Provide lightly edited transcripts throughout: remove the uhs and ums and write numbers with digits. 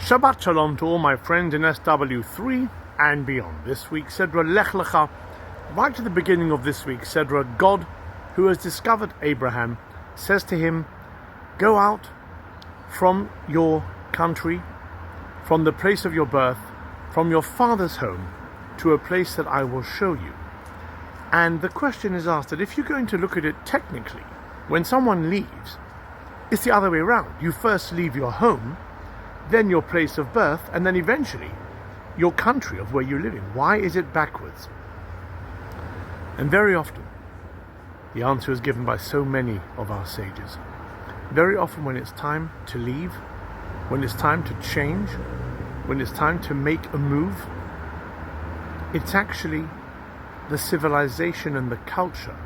Shabbat Shalom to all my friends in SW3 and beyond. This week's Sedra Lecha, right to the beginning of this week's Sedra, God, who has discovered Abraham, says to him, go out from your country, from the place of your birth, from your father's home, to a place that I will show you. And the question is asked that if you're going to look at it technically, when someone leaves, it's the other way around. You first leave your home, then your place of birth, and then eventually your country of where you live in. Why is it backwards? And very often, the answer is given by so many of our sages. Very often when it's time to leave, when it's time to change, when it's time to make a move, it's actually the civilization and the culture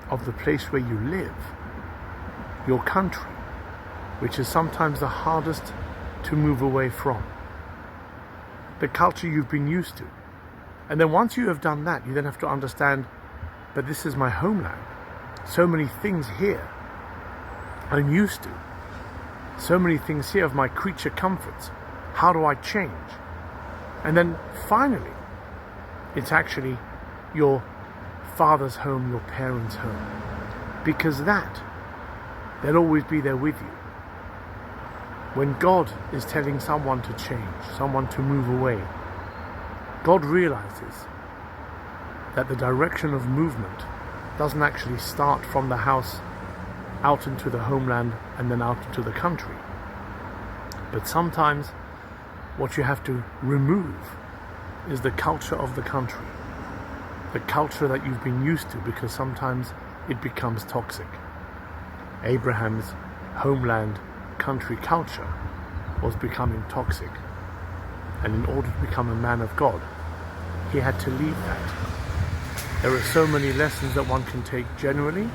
of the place where you live, your country, which is sometimes the hardest to move away from. The culture you've been used to. And then once you have done that, you then have to understand, but this is my homeland. So many things here I'm used to. So many things here of my creature comforts. How do I change? And then finally, it's actually your father's home, your parents' home. Because they'll always be there with you. When God is telling someone to change, someone to move away, God realizes that the direction of movement doesn't actually start from the house out into the homeland and then out into the country. But sometimes what you have to remove is the culture of the country, the culture that you've been used to, because sometimes it becomes toxic. Abraham's homeland country culture was becoming toxic, and in order to become a man of God, he had to leave that. There are so many lessons that one can take generally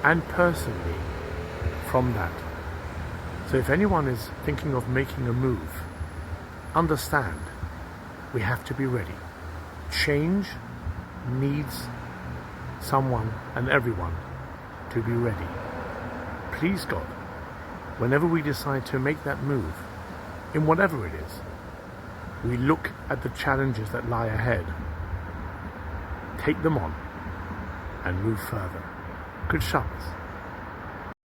and personally from that. So if anyone is thinking of making a move, understand we have to be ready. Change needs someone and everyone to be ready. Please God, whenever we decide to make that move, in whatever it is, we look at the challenges that lie ahead, take them on, and move further. Good Shabbos.